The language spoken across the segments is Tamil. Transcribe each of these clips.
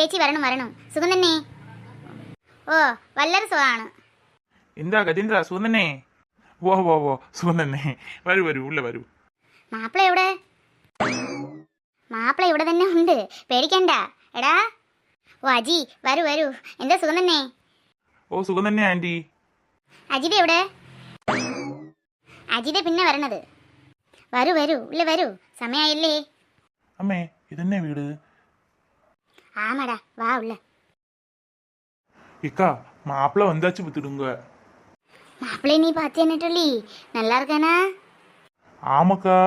ചേച്ചി വരണം വരണം. സുഖം തന്നെ? ഓ വളരെ സുഖമാണ്. എന്താ ഗജേന്ദ്ര സുഖം തന്നെ? ഓ ഓ ഓ സുഖം തന്നെ. വരൂ വരൂ ഉള്ള വരൂ. മാപ്പിള എവിടെ? മാപ്പിള ഇവിടെ തന്നെ ഉണ്ട്, പേടിക്കണ്ട. എടാ ഓ അജി വരൂ വരൂ. എന്താ സുഖം തന്നെ? ഓ സുഖം തന്നെ ആൻറ്റി. അജിത എവിടെ? അജിത പിന്നെ വരണത്. വരൂ വരൂ ഉള്ള വരൂ, സമയായില്ലേ? അമ്മേ ഇതന്നെ വീട്. ആമാടാ വാ ഉള്ള. இக்கா மாப்பிள்ள வந்தாச்சு வித்துடுங்க. மாப்பிள்ளை நீ பார்த்தேன்னுட்டலி நல்லா இருக்கானா? ஆமாக்கா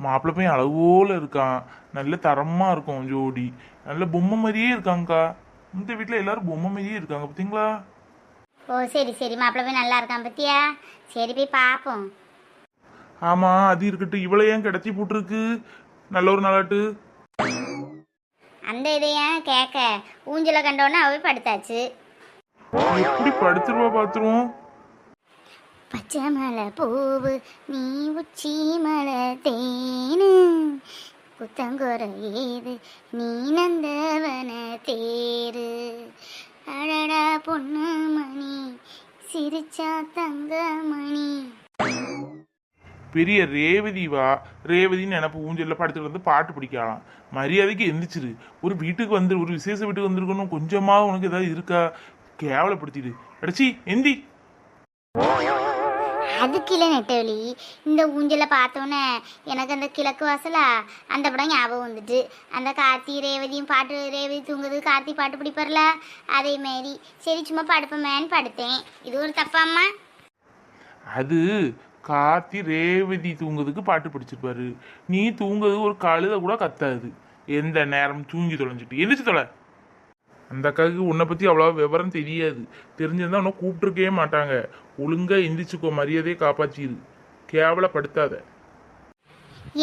மாப்பிள்ள பையன் அளவோல இருக்கான், நல்ல தரமா இருக்கும் ஜோடி, நல்ல பொம்மை மாதிரியே இருக்காங்கக்கா. இந்த வீட்டில் எல்லாரும் பொம்மை மாதிரியே இருக்காங்க பார்த்தீங்களா? ஓ சரி சரி, மாப்பிள்ளை போய் நல்லா இருக்கான் பத்தியா? சரி போய் பார்ப்போம். ஆமா அது இருக்கட்டும், இவளை ஏன் கிடச்சி போட்டுருக்கு? நல்ல ஒரு நாளாட்டு. அந்த இதையன் கேட்க ஊஞ்சல கண்டோன்னே அவ படுத்தாச்சு. எப்படி படுத்துருவா பாத்துருவோம். பச்சை மலை பூவு நீ உச்சி மலை தேனு புத்தங்குற ஏது நீ நந்தவன தேரு அழடா பொண்ணு மணி சிரிச்சா தங்க மணி. பெரிய ரேவதி வா, ரேவதின்னு நினப்பு ஊஞ்சலில் படுத்துட்டு வந்து பாட்டு பிடிக்கலாம். மரியாதைக்கு எந்திரிச்சிரு. ஒரு வீட்டுக்கு வந்து ஒரு விசேஷ வீட்டுக்கு வந்திருக்கணும், கொஞ்சமாக உனக்கு ஏதாவது இருக்கா? கேவலப்படுத்திடு. அடிச்சி எந்தி. அதுக்கு இல்லை நெட்டவழி, இந்த ஊஞ்சலை பார்த்தோன்னே எனக்கு அந்த கிழக்கு வாசலா அந்த படம் ஞாபகம் வந்துட்டு. அந்த கார்த்தி ரேவதியும் பாட்டு, ரேவதி தூங்குது கார்த்தி பாட்டு பிடிப்பார்ல, அதே மாதிரி சரி சும்மா படுப்பமேன்னு படுத்தேன். இது ஒரு தப்பாம்மா? அது கார்த்தி ரேவதி தூங்குறதுக்கு பாட்டு பிடிச்சிருப்பாரு. நீ தூங்குறது ஒரு கழுத கூட கத்தாது, எந்த நேரம் தூங்கி தொலைஞ்சிட்டு. எந்திரிச்சு தொலை. அந்த அக்காவுக்கு உன்னை பற்றி அவ்வளோ விவரம் தெரியாது. தெரிஞ்சிருந்தா உன்னை கூப்பிட்டுருக்கவே மாட்டாங்க. ஒழுங்கா எந்திரிச்சுக்கோ, மரியாதையை காப்பாற்றிடு, கேவலப்படுத்தாத.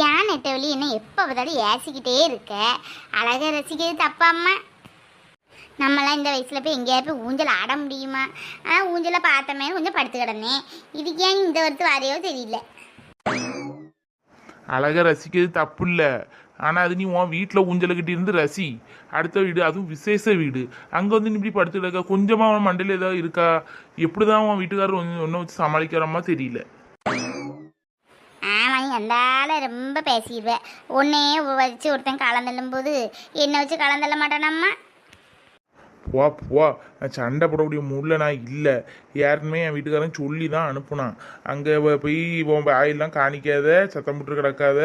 ஏன் நெட்டவழி என்ன எப்போ பார்த்தாலும் ஏசிக்கிட்டே இருக்க? அழகை ரசிக்கிறது தப்பாம்மா? நம்மளாம் இந்த வயசில் போய் எங்கேயாவது போய் ஊஞ்சல் ஆட முடியுமா? ஊஞ்சலை பார்த்தமே கொஞ்சம் படுத்து கிடந்தேன். இதுக்கு ஏன் இந்த வருத்து வரையோ தெரியல. அழகா ரசிக்கிறது தப்பு இல்லை, ஆனால் அது நீ உன் வீட்டில் ஊஞ்சலுக்கிட்ட இருந்து ரசி. அடுத்த வீடு, அதுவும் விசேஷ வீடு, அங்கே வந்து நீ இப்படி படுத்துக்கிடக்க. கொஞ்சமாக அவன் மண்டையில் ஏதாவது இருக்கா? எப்படி தான் உன் வீட்டுக்காரர் ஒன்றை வச்சு சமாளிக்கிறமா தெரியல. ஆமாம், நீ அந்தால ரொம்ப பேசிடுவேன். ஒன்னே வச்சு ஒருத்தன் கலந்தள்ளும் போது என்னை வச்சு கலந்தள்ள மாட்டானம்மா. போ போ, நான் சண்டை போடக்கூடிய மூடில் நான் இல்லை. யாருமே என் வீட்டுக்காரன் சொல்லி தான் அனுப்புனான். அங்கே போய் உன் வாயெல்லாம் காணிக்காத, சத்தம் போட்டு கிடக்காத,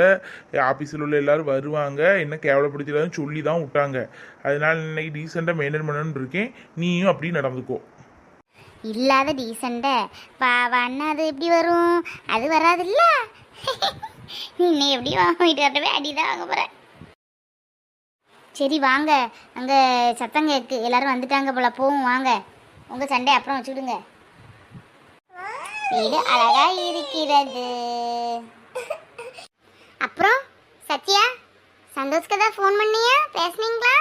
ஆஃபீஸில் உள்ள எல்லோரும் வருவாங்க, என்ன கேவலப்படுத்திடாதுன்னு சொல்லி தான் விட்டாங்க. அதனால இன்னைக்கு டீசெண்டாக மெயின்டைன் பண்ணணுன்னு இருக்கேன். நீயும் அப்படி நடந்துக்கோ. இல்லாத டீசெண்ட பாவான்னா அது எப்படி வரும்? அது வராதுல்ல. நீ எப்படி வாங்க வீட்டுக்காரவே அடிதான் வாங்க போகிற. சரி வாங்க, அங்கே சத்தம் கேட்கு, எல்லாரும் வந்துட்டாங்க போல, போவோம் வாங்க. உங்கள் சண்டை அப்புறம் வச்சுக்கிடுங்க. வீடு அழகா இருக்கிறது. அப்புறம் சத்யா, சந்தோஷ்க்கு தான் ஃபோன் பண்ணியா? பேசுனீங்களா?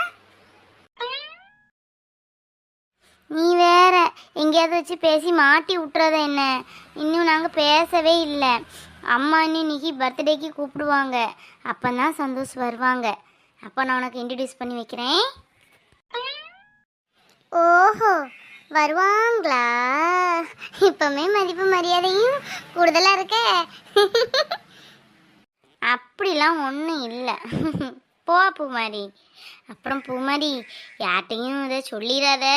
நீ வேற எங்கேயாவது வச்சு பேசி மாட்டி விட்டுறத என்ன? இன்னும் நாங்கள் பேசவே இல்லை. அம்மா இன்னைக்கு பர்த்டேக்கு கூப்பிடுவாங்க, அப்போ தான் சந்தோஷ் வருவாங்க. அப்போ நான் உனக்கு இன்ட்ரடியூஸ் பண்ணி வைக்கிறேன். ஓஹோ வருவாங்களா? இப்போமே மதிப்பு மரியாதையும் கூடுதலாக இருக்க. அப்படிலாம் ஒன்றும் இல்லை. போ பூமாரி. அப்புறம் பூமாரி, யார்கிட்டையும் இதை சொல்லிடாத.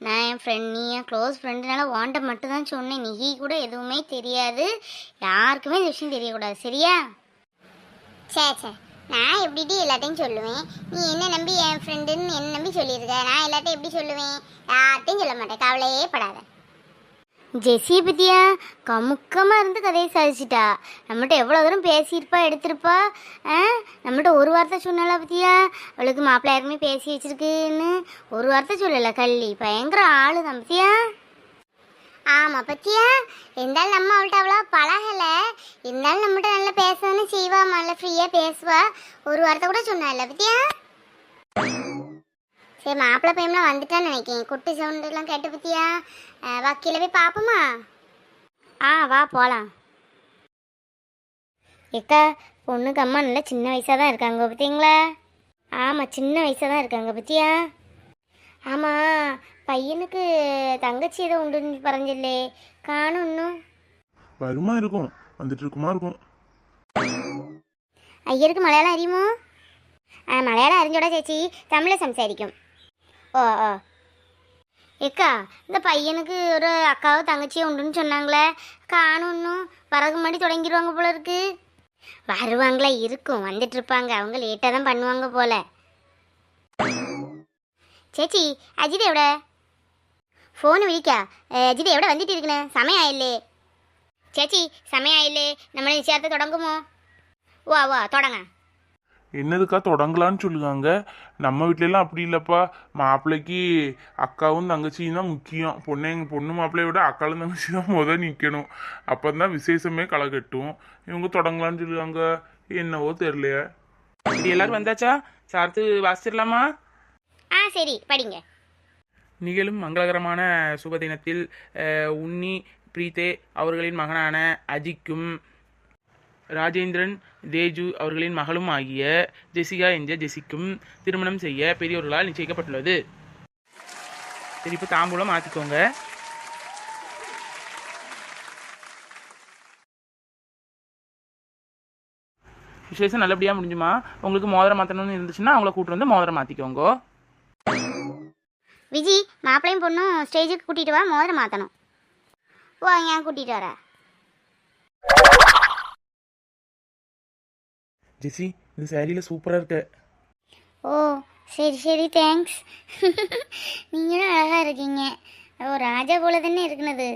நான் என் ஃப்ரெண்ட், நீ என் க்ளோஸ் ஃப்ரெண்டுனால ஓன்ட்ட மட்டும் தான் சொன்னேன். நீ கூட எதுவுமே தெரியாது, யாருக்குமே இந்த விஷயம் தெரியக்கூடாது, சரியா? சே நான் எப்படிடி எல்லாத்தையும் சொல்லுவேன்? நீ என்ன நம்பி என் ஃப்ரெண்டுன்னு என்ன நம்பி சொல்லியிருக்க. நான் எல்லாத்தையும் எப்படி சொல்லுவேன்? யார்ட்டையும் சொல்ல மாட்டேன், கவலையே படாத. ஜெஸியை பற்றியா கமுக்கமாக இருந்து கதையை சாதிச்சிட்டா. நம்மகிட்ட எவ்வளோ தூரம் பேசியிருப்பா, எடுத்திருப்பா. நம்மகிட்ட ஒரு வார்த்தை சொன்னால பற்றியா? அவளுக்கு மாப்பிள்ளை யாருக்குமே பேசி வச்சிருக்குன்னு ஒரு வார்த்தை சொல்லலை. கள்ளி பயங்கர ஆளு தான் பற்றியா? ஆமாம் பற்றியா? இருந்தாலும் நம்ம அவள்கிட்ட அவ்வளோ பழகலை. இருந்தாலும் நம்மகிட்ட நல்லா பேசணும்னு செய்வா, நல்லா ஃப்ரீயாக பேசுவா. ஒரு வார்த்தை கூட சொன்னால பற்றியா? சரி மாப்பிள்ளை பையன்லாம் வந்துட்டான்னு நினைக்கிறேன். குட்டி சவுண்டெல்லாம் கேட்டு பற்றியா? வக்கீல போய் பார்ப்போமா? வா போகலாம். ஏக்கா பொண்ணுக்கு அம்மா நல்லா சின்ன வயசாக தான் இருக்காங்க பார்த்தீங்களா? ஆமாம் சின்ன வயசாக தான் இருக்காங்க பற்றியா? ஆமாம், பையனுக்கு தங்கச்சி ஏதோ உண்டுன்னு பறஞ்சில்லே, காணும் இன்னும். வருமா இருக்கும், வந்துட்டு இருக்குமா இருக்கும். ஐயருக்கு மலையாளம் அறியுமோ? மலையாளம் அறிஞ்சோட சேச்சி தமிழில் சம்சாரிக்கும். ஓ ஓ ஏக்கா, இந்த பையனுக்கு ஒரு அக்காவோ தங்கச்சியோ உண்டுன்னு சொன்னாங்களே, காணும் இன்னும். வரகு மாடி தொடங்கிடுவாங்க போல இருக்கு. வருவாங்களா இருக்கும், வந்துட்டு இருப்பாங்க. அவங்க லேட்டாக தான் பண்ணுவாங்க போல. சேச்சி அஜித் எവിടെ? ஃபோனு விழிக்கா. அஜித் எവിടെ வந்துட்டு இருக்குண்ணே, சமயம் ஆயில்லே. சேச்சி சமயம் ஆயில்லே, நம்மளை நிச்சயத்தை தொடங்குமோ? வா வா தொடங்க. என்னதுக்கா தொடங்கலான்னு சொல்லுவாங்க. நம்ம வீட்லலாம் அப்படி இல்லைப்பா. மாப்பிள்ளைக்கு அக்காவும் தங்கச்சியும் தான் முக்கியம். பொண்ணு மாப்பிள்ளைய விட அக்காவும் தங்கச்சி தான் முதல் நிற்கணும். அப்போ தான் விசேஷமே களை கட்டும். இவங்க தொடங்கலான்னு சொல்லுவாங்க. என்னவோ தெரியலையே. சரி, எல்லாரும் வந்தாச்சா? சார்த்து வாசிச்சிடலாமா? சரி படிங்க. நிகழும் மங்களகரமான சுப தினத்தில் உன்னி பிரீத்தே அவர்களின் மகனான அஜிக்கும் ராஜேந்திரன் தேஜு அவர்களின் மகளும் ஆகிய ஜெசிகா என்ற ஜெசிக்கும் திருமணம் செய்ய பெரியோர்களால் நிச்சயிக்கப்பட்டுள்ளது. சரி, இப்போ தாம்பூலம் மாற்றிக்கோங்க. விசேஷம் நல்லபடியாக முடிஞ்சுமா? உங்களுக்கு மோதிரம் மாற்றணும்னு இருந்துச்சுன்னா அவங்கள கூப்பிட்டு வந்து மோதிரம் மாற்றிக்கோங்க. விஜி, மாப்பிள்ளையும் பொண்ணும் ஸ்டேஜுக்கு கூட்டிகிட்டு வா, மோதிரம் மாற்றணும். ஓ, ஏன் கூட்டிகிட்டு வர? ஜெசி, இந்த சேரீயில் சூப்பராக இருக்கு. ஓ சரி சரி, தேங்க்ஸ். நீங்களும் அழகாக இருக்கீங்க. ஓ, ராஜா போல தானே இருக்குனது.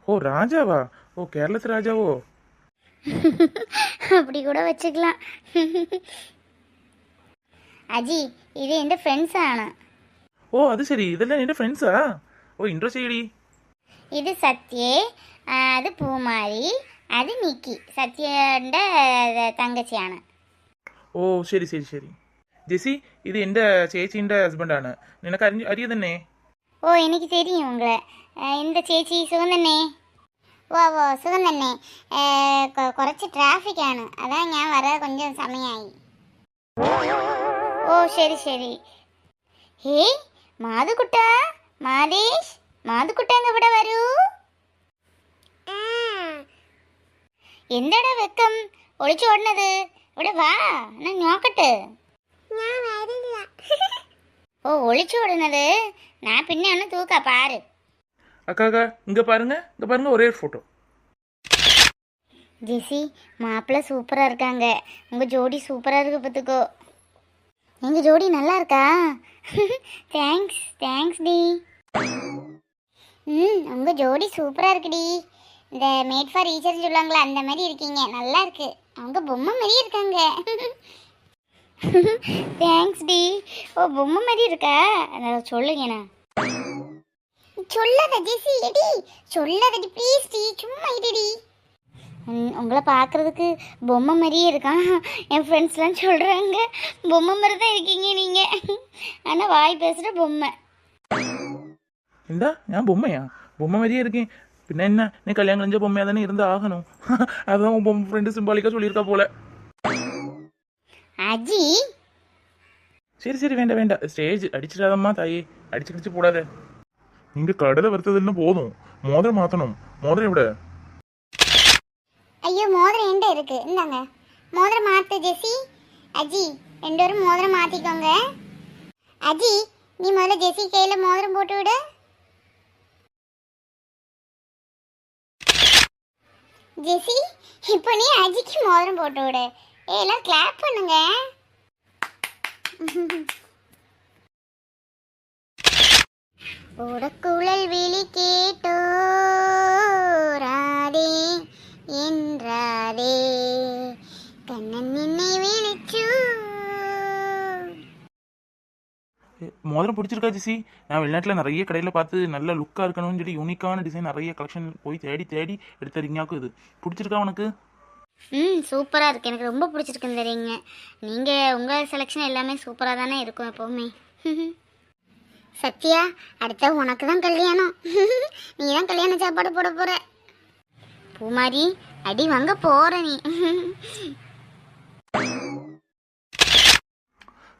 ஓ ராஜாவா? ஓ கேரளத்து ராஜாவோ? அப்படி கூட வச்சுக்கலாம். அஜி, இது என் ஃப்ரெண்ட்ஸ் ஆனா. ஓ அது சரி, இதெல்லாம் என் ஃப்ரெண்ட்ஸா? ஓ இன்ட்ரெஸ்ட் செய்யடி. இது சத்யே, அது பூமாரி, அது நிக்கி, சத்யண்ட தங்கச்சியான. ஓ சரி சரி சரி. ஜெசி, இது எந்த சேச்சின்ற ஹஸ்பண்டான எனக்கு அறியதண்ணே. ஓ, எனக்கு தெரியும் உங்களை. இந்த சேச்சி சுகந்தண்ணே. ஓ ஓ சுகந்தண்ணே, കുറച്ച് ട്രാഫിക് ആണ്, അതാ ഞാൻ വര கொஞ்சம் സമയമായി. ഓ ശരി ശരി. ഹേ മാധുക്കുട്ട, മാതേഷ്, മാധുക്കുട്ട ഇവിടെ വരൂ. എന്താടാ വെക്കം ഒളിച്ചോടുന്നത്? ഇവിടെ വാ, ഞാൻ നോക്കട്ടെ. ஓ, ஒளிச்சோடுனது நான் பின்ன ஒன்று தூக்க பாரு. அக்கா அக்கா, இங்கே பாருங்க, இங்கே பாருங்க, ஒரே ஒரு ஃபோட்டோ. ஜெசி, மாப்பிள்ளை சூப்பராக இருக்காங்க. உங்கள் ஜோடி சூப்பராக இருக்கு பார்த்துக்கோ. எங்கள் ஜோடி நல்லா இருக்கா? தேங்க்ஸ் தேங்க்ஸ் டி. உங்கள் ஜோடி சூப்பராக இருக்குடி. இந்த மேட் ஃபார் ஈச்சர்னு சொல்லுவாங்களா, அந்த மாதிரி இருக்கீங்க. நல்லா இருக்கு. அவங்க பொம்மை மாதிரி இருக்காங்க. Thanks D. ஓ, பொம்மை மாதிரி இருக்கா? அதை சொல்லுங்கண்ணா. சொல்லாத ஜெசி, எடி சொல்லாதடி ப்ளீஸ் டி, சும்மா இடி. உங்களை பார்க்குறதுக்கு பொம்மை மாதிரியே இருக்கான். என் ஃப்ரெண்ட்ஸ்லாம் சொல்கிறாங்க பொம்மை மாதிரி தான் இருக்கீங்க நீங்கள், ஆனால் வாய் பேசுகிற பொம்மை. இந்தா நான் பொம்மையா? பொம்மை மாதிரியே இருக்கேன். பின்ன என்ன, நீ கல்யாணம் கழிஞ்ச பொம்மையாக தானே இருந்து ஆகணும். அதுதான் உன் பொம்மை ஃப்ரெண்டு சிம்பாலிக்காக சொல்லியிருக்கா போல. அஜி, சரி சரி, வேண்டாம் வேண்டாம், ஸ்டேஜ் அடிச்சிடாதம்மா தாயே, அடிச்சு போடாத. நீங்க கடலை வறுத்ததுன்னு போதும், மோதிரம் மாத்தணும். மோதிரம் விட ஐயோ, மோதிரம் என்கிட்ட இருக்கு, இந்தாங்க மோதிரம் மாற்று ஜெசி. அஜி, ரெண்டு பேரும் மோதிரம் மாற்றிக்கோங்க. அஜி, நீ முதல்ல ஜெசி கையில் மோதிரம் போட்டு விடு. ஜெசி, இப்போ நீ அஜிக்கு மோதிரம் போட்டு விடு. எல்லாம் கிளாப் பண்ணுங்க. உடக்குழல் விழி கேட்டோ ராதே என்றாதே, கண்ணன் நின்னை விழிச்சு. மோதிரம் பிடிச்சிருக்கா ஜெசி? நான் வெளிநாட்டில் நிறைய கடையில் பார்த்து நல்ல லுக்காக இருக்கணும்னு சொல்லி யூனிக்கான டிசைன் நிறைய கலெக்ஷன் போய் தேடி தேடி எடுத்த ரிங்காக்கும். இது பிடிச்சிருக்கா உனக்கு? சூப்பராக இருக்குது, எனக்கு ரொம்ப பிடிச்சிருக்குன்னு தெரியுங்க. நீங்கள் உங்கள் செலெக்ஷன் எல்லாமே சூப்பராக தானே இருக்கும் எப்போவுமே. சத்யா, அடுத்த உனக்கு தான் கல்யாணம். நீ தான் கல்யாண சாப்பாடு போட போகிற. பூமாரி, அடி வாங்க போகிற நீ.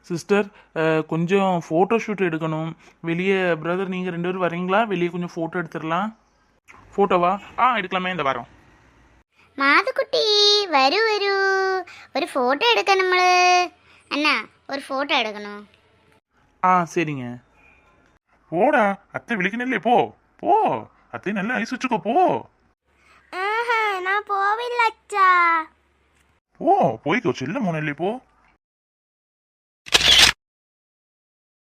சிஸ்டர் கொஞ்சம் ஃபோட்டோ ஷூட் எடுக்கணும் வெளியே. பிரதர் நீங்கள் 2 பேரும் வரீங்களா? வெளியே கொஞ்சம் ஃபோட்டோ எடுத்துடலாம். ஃபோட்டோவா? எடுக்கலாமே, இந்த வாரம். மாதுக்குட்டி வரு வரு ஒரு ஃபோட்டோ எடுக்க நம்மளு. அண்ணா ஒரு ஃபோட்டோ எடுக்கணும். சரிங்க. போடா, அத்தை விழிக்கணும் போ போ. அத்தை நல்லா ஐஸ் வச்சுக்கோ போ. நான் போவில்ல அச்சா. போ போய்க்கோ, செல்ல மோனல்லே போ.